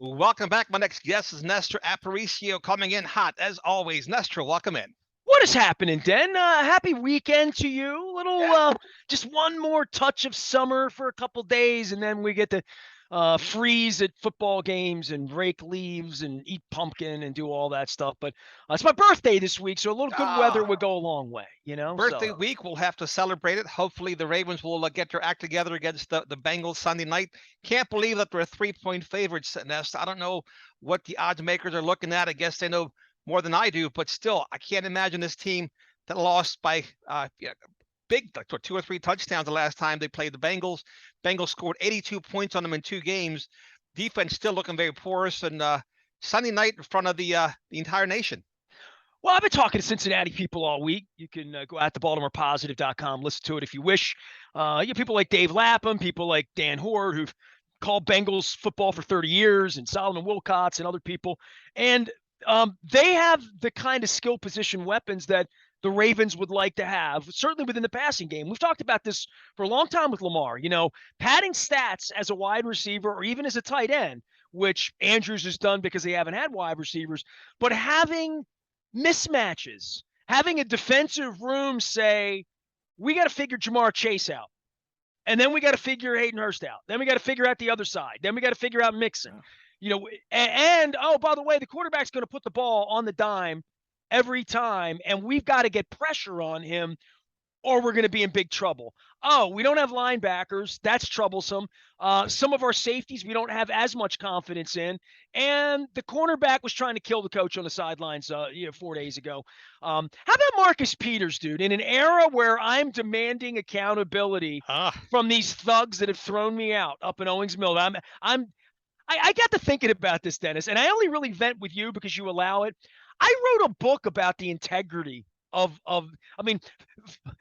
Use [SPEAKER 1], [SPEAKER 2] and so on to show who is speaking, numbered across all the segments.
[SPEAKER 1] Welcome back. My next guest is Nestor Aparicio, coming in hot as always. Nestor, welcome in.
[SPEAKER 2] What is happening, Den? Happy weekend to you.
[SPEAKER 1] Yeah.
[SPEAKER 2] Just one more touch of summer for a couple days, and then we get to freeze at football games and rake leaves and eat pumpkin and do all that stuff. But it's my birthday this week, so a little good weather
[SPEAKER 1] Ah,
[SPEAKER 2] would go a long way, you know?
[SPEAKER 1] birthday
[SPEAKER 2] So,
[SPEAKER 1] week. We'll have to celebrate it. Hopefully, the Ravens will get their act together against the Bengals Sunday night. Can't believe that they're 3-point favorites, Nest. I don't know what the odds makers are looking at. I guess they know more than I do, but still, I can't imagine this team that lost by big, like 2 or 3 touchdowns the last time they played the Bengals. Bengals scored 82 points on them in 2 games. Defense still looking very porous, and Sunday night in front of the entire nation.
[SPEAKER 2] well, I've been talking to Cincinnati people all week. You can go out to BaltimorePositive.com, listen to it if you wish. People like Dave Lapham, people like Dan Horde, who've called Bengals football for 30 years, and Solomon Wilcots and other people. And they have the kind of skill position weapons that the Ravens would like to have, certainly within the passing game. We've talked about this for a long time with Lamar. Padding stats as a wide receiver or even as a tight end, which Andrews has done because they haven't had wide receivers, but having mismatches, having a defensive room say, we got to figure Jamar Chase out. And then we got to figure Hayden Hurst out. Then we got to figure out the other side. Then we got to figure out Mixon. Oh, by the way, the quarterback's going to put the ball on the dime every time, and we've got to get pressure on him or we're going to be in big trouble. Oh, we don't have linebackers. That's troublesome. Some of our safeties we don't have as much confidence in. And the cornerback was trying to kill the coach on the sidelines 4 days ago. How about Marcus Peters, dude? In an era where I'm demanding accountability from these thugs that have thrown me out up in Owings Mill, I got to thinking about this, Dennis, and I only really vent with you because you allow it. I wrote a book about the integrity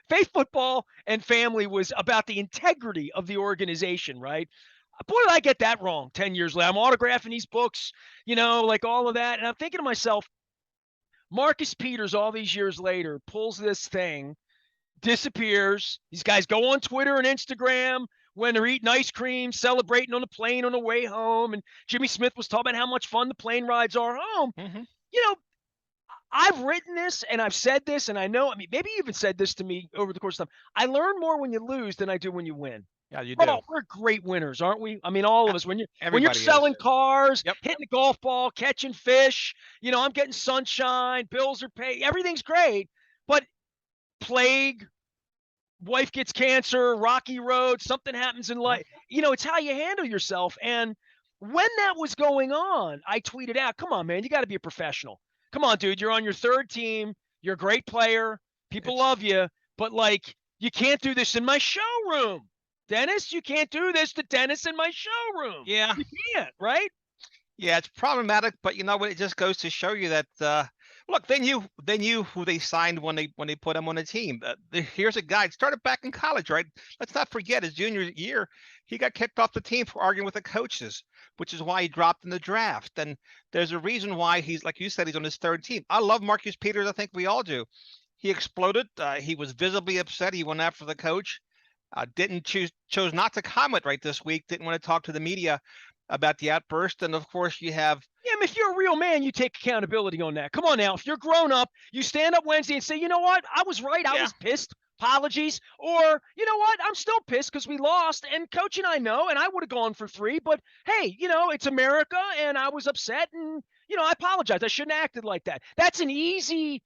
[SPEAKER 2] Faith Football and Family was about the integrity of the organization, right? Boy, did I get that wrong 10 years later. I'm autographing these books, like all of that. And I'm thinking to myself, Marcus Peters, all these years later, pulls this thing, disappears. These guys go on Twitter and Instagram when they're eating ice cream, celebrating on the plane on the way home. And Jimmy Smith was talking about how much fun the plane rides are home.
[SPEAKER 1] Mm-hmm.
[SPEAKER 2] I've written this and I've said this, and maybe you even said this to me over the course of time. I learn more when you lose than I do when you win.
[SPEAKER 1] Yeah, you do.
[SPEAKER 2] We're great winners, aren't we? All of us. When you're
[SPEAKER 1] Everybody
[SPEAKER 2] selling
[SPEAKER 1] is.
[SPEAKER 2] cars,
[SPEAKER 1] Yep.
[SPEAKER 2] hitting the golf ball, catching fish, I'm getting sunshine, bills are paid, everything's great. But plague, wife gets cancer, rocky road, something happens in life. It's how you handle yourself. And when that was going on, I tweeted out, "Come on, man, you got to be a professional. Come on, dude, you're on your third team. You're a great player. People love you, but you can't do this in my showroom. Dennis, you can't do this to Dennis in my showroom.
[SPEAKER 1] Yeah.
[SPEAKER 2] You can't, right?"
[SPEAKER 1] Yeah, it's problematic, but you know what? It just goes to show you that look, they knew who they signed when they put him on the team. Here's a guy started back in college, right? Let's not forget his junior year, he got kicked off the team for arguing with the coaches, which is why he dropped in the draft. And there's a reason why he's, like you said, he's on his third team. I love Marcus Peters. I think we all do. He exploded. He was visibly upset. He went after the coach. Chose not to comment right this week. Didn't want to talk to the media about the outburst. And of course you have,
[SPEAKER 2] if you're a real man, you take accountability on that. Come on now. If you're grown up, you stand up Wednesday and say, you know what? I was right. I was pissed. Apologies. Or, you know what? I'm still pissed because we lost. And coach and I know, and I would have gone for 3. But hey, it's America, and I was upset, and I apologize. I shouldn't have acted like that. That's an easy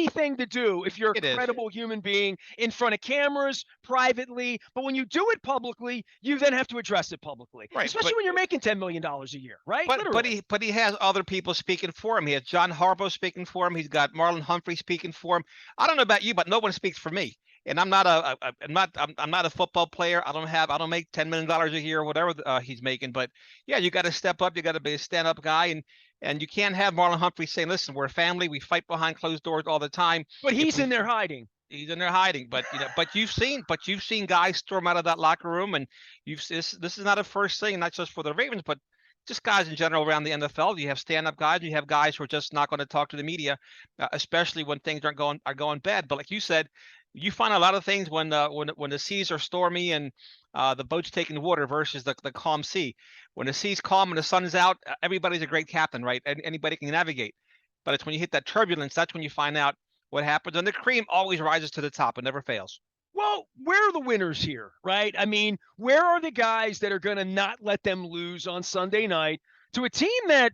[SPEAKER 2] thing to do if you're a credible human being in front of cameras, privately. But when you do it publicly, you then have to address it publicly, right? Especially when you're making $10 million a year, right?
[SPEAKER 1] But he has other people speaking for him. He has John Harbaugh speaking for him. He's got Marlon Humphrey speaking for him. I don't know about you, but no one speaks for me. And I'm not a football player. I don't make $10 million a year or whatever he's making. But yeah, you got to step up. You got to be a stand-up guy, and you can't have Marlon Humphrey saying, "Listen, we're a family. We fight behind closed doors all the time."
[SPEAKER 2] But he's in there hiding.
[SPEAKER 1] He's in there hiding. But you've seen guys storm out of that locker room, and this is not a first thing, not just for the Ravens, but just guys in general around the NFL. You have stand-up guys. You have guys who are just not going to talk to the media, especially when things are going bad. But like you said, You find a lot of things when the seas are stormy and the boat's taking water versus the calm sea. When the sea's calm and the sun's out, everybody's a great captain, right? And anybody can navigate. But it's when you hit that turbulence, that's when you find out what happens. And the cream always rises to the top. It never fails.
[SPEAKER 2] Well, where are the winners here, right? I mean, where are the guys that are going to not let them lose on Sunday night to a team that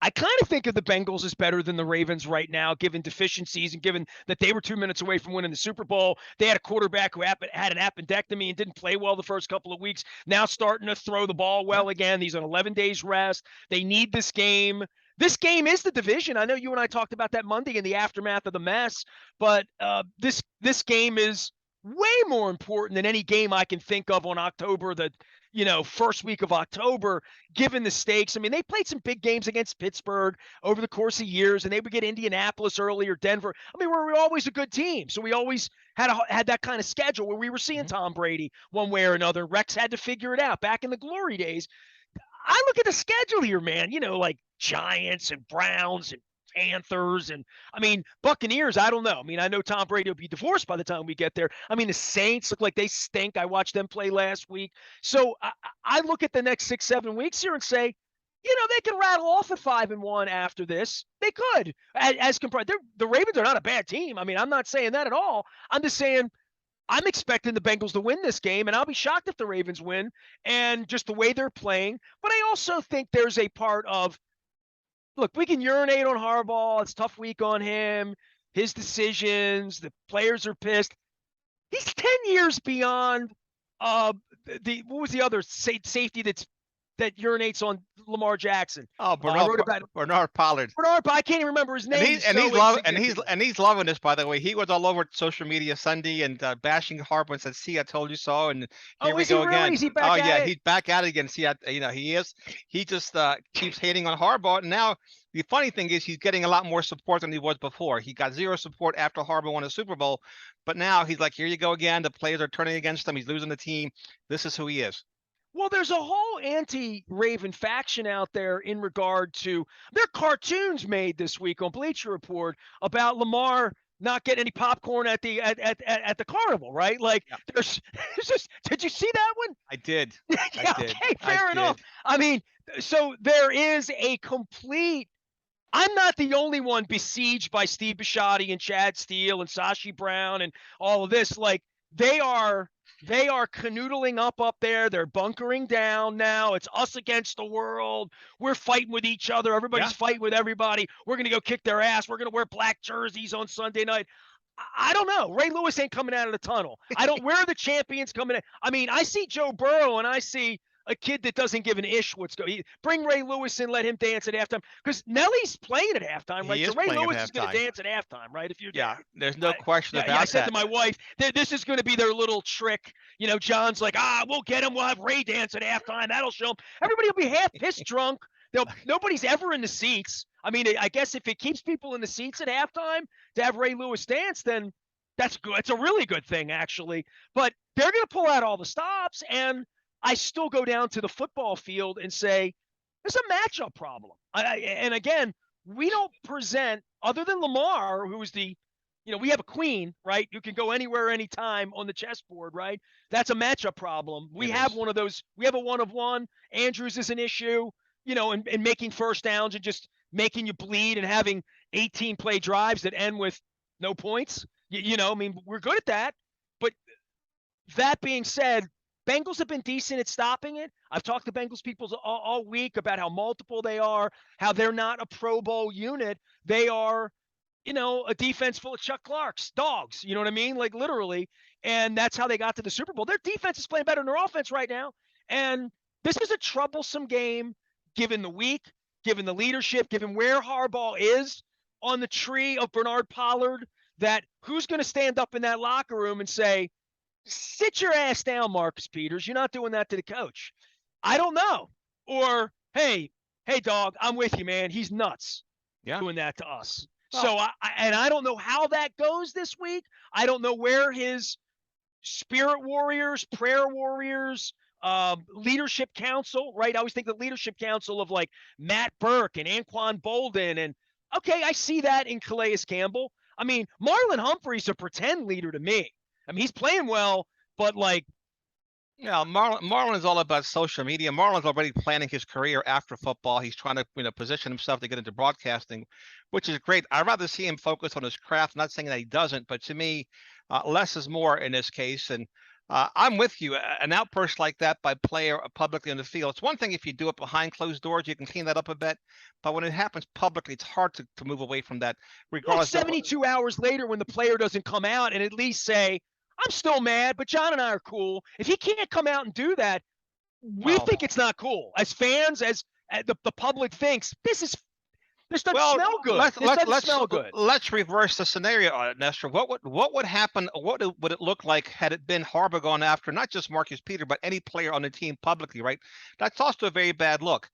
[SPEAKER 2] I kind of think of the Bengals as better than the Ravens right now, given deficiencies and given that they were 2 minutes away from winning the Super Bowl. They had a quarterback who had an appendectomy and didn't play well the first couple of weeks. Now starting to throw the ball well again. He's on 11 days rest. They need this game. This game is the division. I know you and I talked about that Monday in the aftermath of the mess, but this game is way more important than any game I can think of on October the first week of October, given the stakes. I mean, they played some big games against Pittsburgh over the course of years, and they would get Indianapolis early or Denver. I mean, we're always a good team. So we always had that kind of schedule where we were seeing Tom Brady one way or another. Rex had to figure it out back in the glory days. I look at the schedule here, man, like Giants and Browns and Panthers and I mean Buccaneers. I don't know. I mean, I know Tom Brady will be divorced by the time we get there. I mean, the Saints look like they stink. I watched them play last week. So I look at the next 6-7 weeks here and say, they can rattle off at 5-1 after this. They could, as compared. The Ravens are not a bad team. I mean, I'm not saying that at all. I'm just saying I'm expecting the Bengals to win this game, and I'll be shocked if the Ravens win. And just the way they're playing. But I also think there's a part of, look, we can urinate on Harbaugh. It's a tough week on him. His decisions, the players are pissed. He's 10 years beyond what was the other safety that urinates on Lamar Jackson?
[SPEAKER 1] Oh, Bernard Pollard.
[SPEAKER 2] Bernard, I can't even remember his name.
[SPEAKER 1] And he's loving this, by the way. He was all over social media Sunday and bashing Harbaugh and said, "See, I told you so." And here we go again.
[SPEAKER 2] Is he back at it?
[SPEAKER 1] He's back at it again. See, he is. He just keeps hating on Harbaugh. And now the funny thing is, he's getting a lot more support than he was before. He got zero support after Harbaugh won the Super Bowl, but now he's like, "Here you go again." The players are turning against him. He's losing the team. This is who he is.
[SPEAKER 2] Well, there's a whole anti-Raven faction out there in regard to there are cartoons made this week on Bleacher Report about Lamar not getting any popcorn at the carnival, right? Like there's just, did you see that one?
[SPEAKER 1] I did.
[SPEAKER 2] Yeah,
[SPEAKER 1] I did.
[SPEAKER 2] Okay, fair enough. I mean, so there is a complete I'm not the only one besieged by Steve Bisciotti and Chad Steele and Sashi Brown and all of this. Like they are canoodling up there. They're bunkering down now. It's us against the world. We're fighting with each other. Everybody's fighting with everybody. We're going to go kick their ass. We're going to wear black jerseys on Sunday night. I don't know. Ray Lewis ain't coming out of the tunnel. Where are the champions coming in? I mean, I see Joe Burrow and I see a kid that doesn't give an ish what's going. Bring Ray Lewis in, let him dance at halftime because Nelly's playing at halftime, right? So Ray Lewis is going to dance at halftime, right? If you're
[SPEAKER 1] there's no question about that.
[SPEAKER 2] I said to my wife, this is going to be their little trick. John's like, we'll get him. We'll have Ray dance at halftime. That'll show him. Everybody will be half pissed drunk. Nobody's ever in the seats. I mean, I guess if it keeps people in the seats at halftime to have Ray Lewis dance, then that's good. It's a really good thing, actually. But they're going to pull out all the stops, and I still go down to the football field and say, there's a matchup problem. And again, we don't present, other than Lamar, who is we have a queen, right? You can go anywhere, anytime on the chessboard, right? That's a matchup problem. We have one of those. We have a one-of-one. Andrews is an issue, and making first downs and just making you bleed and having 18 play drives that end with no points. I mean, we're good at that. But that being said, Bengals have been decent at stopping it. I've talked to Bengals people all week about how multiple they are, how they're not a Pro Bowl unit. They are, a defense full of Chuck Clarks, dogs. You know what I mean? Like literally. And that's how they got to the Super Bowl. Their defense is playing better than their offense right now. And this is a troublesome game, given the week, given the leadership, given where Harbaugh is on the tree of Bernard Pollard, that who's going to stand up in that locker room and say, sit your ass down, Marcus Peters. You're not doing that to the coach. I don't know. Or, hey, dog, I'm with you, man. He's nuts doing that to us. Oh. So, I don't know how that goes this week. I don't know where his spirit warriors, prayer warriors, leadership council, right? I always think the leadership council of like Matt Burke and Anquan Bolden. And, okay, I see that in Calais Campbell. I mean, Marlon Humphrey's a pretend leader to me. I mean, he's playing well, but like,
[SPEAKER 1] Yeah, Marlon is all about social media. Marlon's already planning his career after football. He's trying to, position himself to get into broadcasting, which is great. I'd rather see him focus on his craft. Not saying that he doesn't, but to me, less is more in this case. And I'm with you. An outburst like that by player publicly on the field. It's one thing if you do it behind closed doors, you can clean that up a bit. But when it happens publicly, it's hard to move away from that,
[SPEAKER 2] well,
[SPEAKER 1] regardless of
[SPEAKER 2] 72 hours later when the player doesn't come out and at least say, I'm still mad, but John and I are cool. If he can't come out and do that, we think it's not cool. As fans, as the public thinks, this doesn't smell good. Let's smell good.
[SPEAKER 1] Let's reverse the scenario, Nestor. What would happen? What would it look like had it been Harbaugh gone after not just Marcus Peter, but any player on the team publicly, right? That's also a very bad look.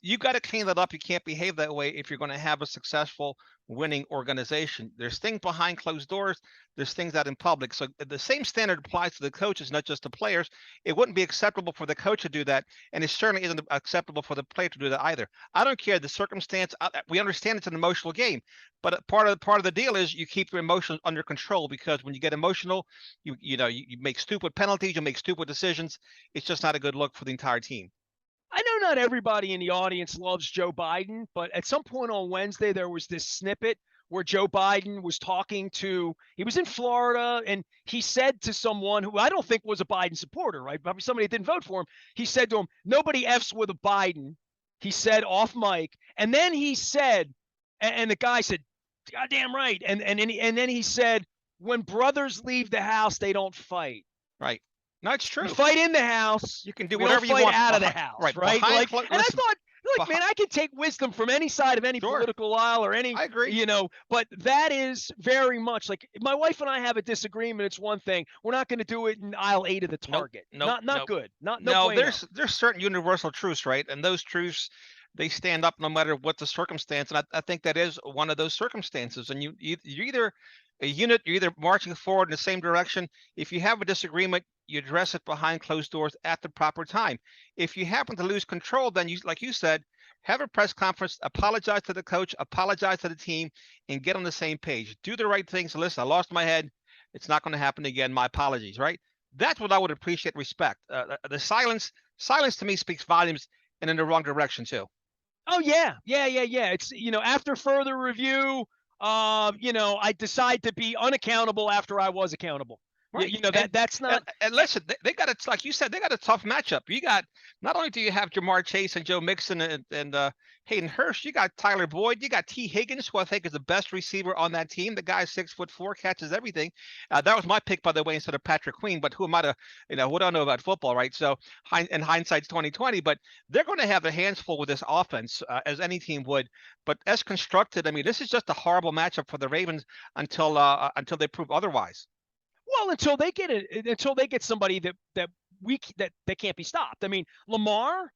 [SPEAKER 1] You got to clean that up. You can't behave that way if you're going to have a successful winning organization. There's things behind closed doors. There's things out in public. So the same standard applies to the coaches, not just the players. It wouldn't be acceptable for the coach to do that, and it certainly isn't acceptable for the player to do that either. I don't care the circumstance. We understand it's an emotional game, but part of the deal is you keep your emotions under control, because when you get emotional, you make stupid penalties, you make stupid decisions. It's just not a good look for the entire team.
[SPEAKER 2] I know not everybody in the audience loves Joe Biden, but at some point on Wednesday, there was this snippet where Joe Biden was he was in Florida, and he said to someone who I don't think was a Biden supporter, right? Probably somebody that didn't vote for him. He said to him, nobody F's with a Biden. He said off mic. And then he said, and the guy said, goddamn right. And then he said, when brothers leave the house, they don't fight.
[SPEAKER 1] Right. No, it's true.
[SPEAKER 2] You fight in the house.
[SPEAKER 1] You can do whatever you want
[SPEAKER 2] out of the house, right?
[SPEAKER 1] Like,
[SPEAKER 2] and I thought, man, I can take wisdom from any side of any political aisle or any.
[SPEAKER 1] I agree.
[SPEAKER 2] But that is very much like my wife and I have a disagreement. It's one thing. We're not going to do it in aisle 8 of the Target. Not good. No.
[SPEAKER 1] There's certain universal truths, right? And those truths, they stand up no matter what the circumstance. And I think that is one of those circumstances. And you're either a unit, you're either marching forward in the same direction. If you have a disagreement, you address it behind closed doors at the proper time. If you happen to lose control, then like you said, have a press conference, apologize to the coach, apologize to the team, and get on the same page. Do the right things. Listen, I lost my head. It's not going to happen again. My apologies, right? That's what I would appreciate. Respect. The silence to me speaks volumes, and in the wrong direction too.
[SPEAKER 2] Oh yeah. It's after further review, I decide to be unaccountable after I was accountable. Right. That's not.
[SPEAKER 1] And listen, they got it. Like you said, they got a tough matchup. You got, not only do you have Jamar Chase and Joe Mixon and Hayden Hurst, you got Tyler Boyd, you got T. Higgins, who I think is the best receiver on that team. The guy's 6'4", catches everything. That was my pick, by the way, instead of Patrick Queen. But who am I to, what do I know about football, right? So, in hindsight's 2020. But they're going to have their hands full with this offense, as any team would. But as constructed, I mean, this is just a horrible matchup for the Ravens until they prove otherwise.
[SPEAKER 2] Well, until they get somebody that can't be stopped. I mean, Lamar,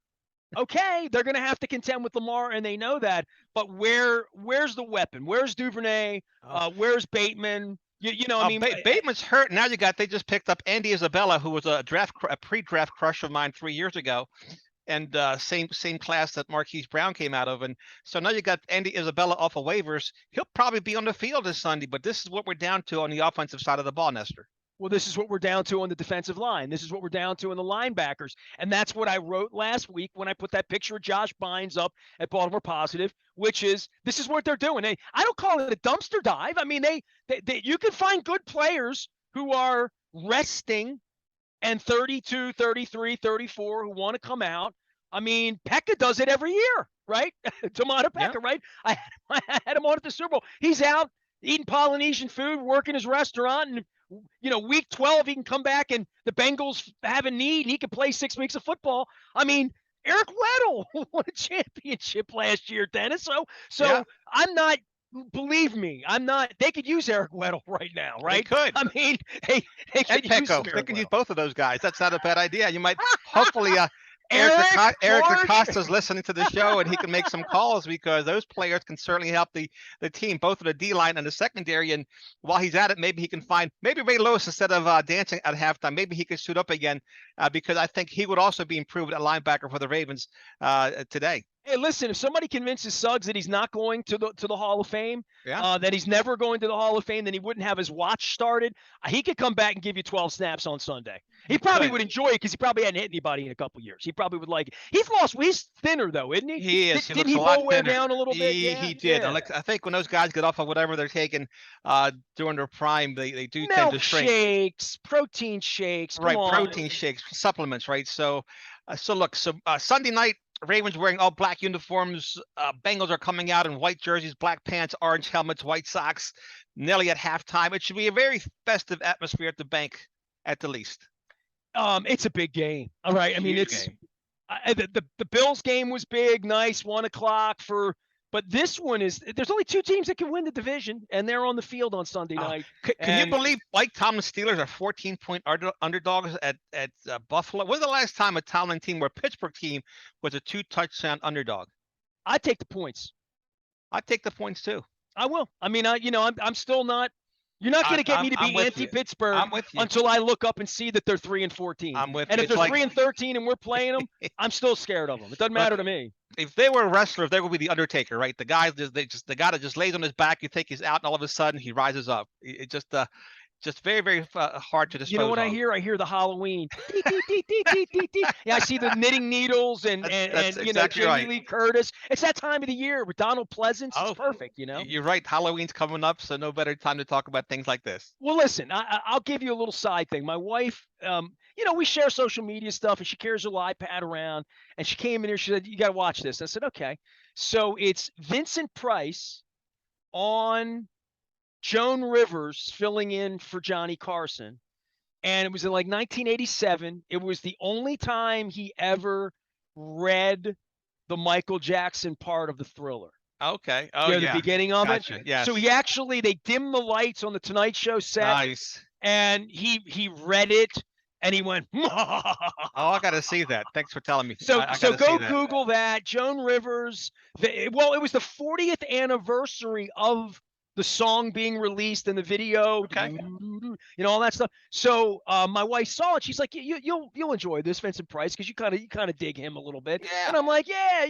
[SPEAKER 2] okay, they're going to have to contend with Lamar, and they know that. But where's the weapon? Where's Duvernay? Where's Bateman?
[SPEAKER 1] Bateman's hurt. Now they just picked up Andy Isabella, who was a pre-draft crush of mine 3 years ago. And same class that Marquise Brown came out of. And so now you got Andy Isabella off of waivers. He'll probably be on the field this Sunday, but this is what we're down to on the offensive side of the ball, Nestor.
[SPEAKER 2] Well, this is what we're down to on the defensive line. This is what we're down to in the linebackers. And that's what I wrote last week when I put that picture of Josh Bynes up at Baltimore Positive, which is this is what they're doing. I don't call it a dumpster dive. I mean, you can find good players who are resting and 32, 33, 34 who want to come out. I mean, Pekka does it every year, right? Tomato Pekka, right? I had him on at the Super Bowl. He's out eating Polynesian food, working his restaurant, and week 12 he can come back and the Bengals have a need and he can play 6 weeks of football. I mean, Eric Weddle won a championship last year, Dennis. So yeah. I'm not. Believe me, I'm not. They could use Eric Weddle right now, right?
[SPEAKER 1] They could.
[SPEAKER 2] I mean, they could use
[SPEAKER 1] They can use both of those guys. That's not a bad idea. You might hopefully Eric Acosta's listening to the show, and he can make some calls because those players can certainly help the team, both of the D-line and the secondary. And while he's at it, maybe he can find Ray Lewis instead of dancing at halftime. Maybe he could suit up again because I think he would also be improved at linebacker for the Ravens today.
[SPEAKER 2] Hey, listen, if somebody convinces Suggs that he's not going to the Hall of Fame,
[SPEAKER 1] Yeah.
[SPEAKER 2] that he's never going to the Hall of Fame, then he wouldn't have his watch started. He could come back and give you 12 snaps on Sunday. He
[SPEAKER 1] He
[SPEAKER 2] probably
[SPEAKER 1] could.
[SPEAKER 2] would enjoy it because he probably hadn't hit anybody in a couple years. He probably would like it. He's lost. He's thinner though, isn't he?
[SPEAKER 1] He is. He
[SPEAKER 2] Didn't
[SPEAKER 1] looks
[SPEAKER 2] he
[SPEAKER 1] a lot
[SPEAKER 2] bow wear
[SPEAKER 1] thinner.
[SPEAKER 2] down a little bit? Yeah,
[SPEAKER 1] He did.
[SPEAKER 2] yeah.
[SPEAKER 1] I think when those guys get off of whatever they're taking during their prime, they do tend to shrink.
[SPEAKER 2] Milkshakes, protein shakes. Come
[SPEAKER 1] Right,
[SPEAKER 2] on.
[SPEAKER 1] protein shakes, supplements, right? So, look, Sunday night, Ravens wearing all black uniforms. Bengals are coming out in white jerseys, black pants, orange helmets, white socks. Nearly at halftime. It should be a very festive atmosphere at the bank, at the least.
[SPEAKER 2] It's a big game. All right. I mean,
[SPEAKER 1] Huge
[SPEAKER 2] it's
[SPEAKER 1] game.
[SPEAKER 2] the Bills game was big, nice, 1 o'clock but this one is. There's only 2 teams that can win the division, and they're on the field on Sunday night.
[SPEAKER 1] Can you believe Mike Tomlin's Steelers are 14-point underdogs at Buffalo? When was the last time a Tomlin team or a Pittsburgh team was a 2-touchdown underdog?
[SPEAKER 2] I'd take the points.
[SPEAKER 1] I'd take the points too.
[SPEAKER 2] I will. I mean, I'm still not. You're not going to get me to be anti-Pittsburgh until I look up and see that they're 3-14.
[SPEAKER 1] I'm with
[SPEAKER 2] you. And if they're
[SPEAKER 1] like,
[SPEAKER 2] 3-13 and we're playing them, I'm still scared of them. It doesn't matter to me.
[SPEAKER 1] If they were wrestlers, they would be the Undertaker, right? The guy, the guy that just lays on his back. You think he's out, and all of a sudden he rises up. It just very, very hard to dispose.
[SPEAKER 2] You know what I hear? I hear the Halloween. Yeah, I see the knitting needles and
[SPEAKER 1] exactly
[SPEAKER 2] Jamie
[SPEAKER 1] right.
[SPEAKER 2] Lee Curtis. It's that time of the year with Donald Pleasance. It's perfect,
[SPEAKER 1] You're right. Halloween's coming up, so no better time to talk about things like this.
[SPEAKER 2] Well, listen, I'll give you a little side thing. My wife, we share social media stuff, and she carries her iPad around, and she came in here. She said, "You got to watch this." I said, "Okay." So it's Vincent Price on Joan Rivers filling in for Johnny Carson. And it was in like 1987. It was the only time he ever read the Michael Jackson part of the Thriller.
[SPEAKER 1] Okay. Oh, yeah.
[SPEAKER 2] The beginning of it.
[SPEAKER 1] Yes.
[SPEAKER 2] So they dimmed the lights on the Tonight Show set.
[SPEAKER 1] Nice.
[SPEAKER 2] And he read it and he went,
[SPEAKER 1] oh, I got to see that. Thanks for telling me.
[SPEAKER 2] So go Google that. Joan Rivers. It was the 40th anniversary of the song being released and the video,
[SPEAKER 1] okay.
[SPEAKER 2] All that stuff. So my wife saw it. She's like, you'll enjoy this, Vincent Price, because you kind of dig him a little bit.
[SPEAKER 1] Yeah.
[SPEAKER 2] And I'm like, yeah,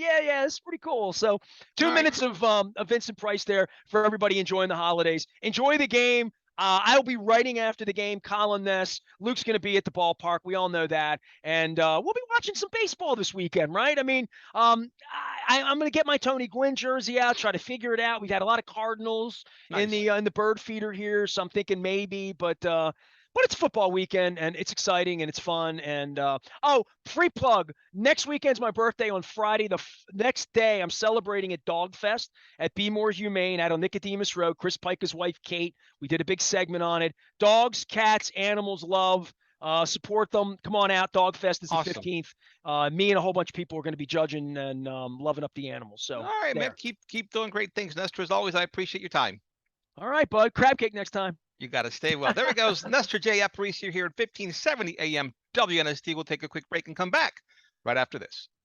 [SPEAKER 2] it's pretty cool. So 2 minutes of Vincent Price there for everybody enjoying the holidays. Enjoy the game. I'll be writing after the game, column this. Luke's going to be at the ballpark. We all know that. And we'll be watching some baseball this weekend, right? I mean, I'm going to get my Tony Gwynn jersey out, try to figure it out. We've had a lot of Cardinals in the bird feeder here, so I'm thinking maybe. But it's football weekend, and it's exciting, and it's fun. And, free plug. Next weekend's my birthday on Friday. The next day, I'm celebrating at Dog Fest at Be More Humane out on Nicodemus Road. Chris Pica's wife, Kate. We did a big segment on it. Dogs, cats, animals, love. Support them. Come on out. Dog Fest is the 15th. Me and a whole bunch of people are going to be judging and loving up the animals. So,
[SPEAKER 1] all right, man. Keep doing great things, Nestor. As always, I appreciate your time.
[SPEAKER 2] All right, bud. Crab cake next time.
[SPEAKER 1] You got to stay well. There it goes. Nestor J. Aparicio here at 1570 AM WNST. We'll take a quick break and come back right after this.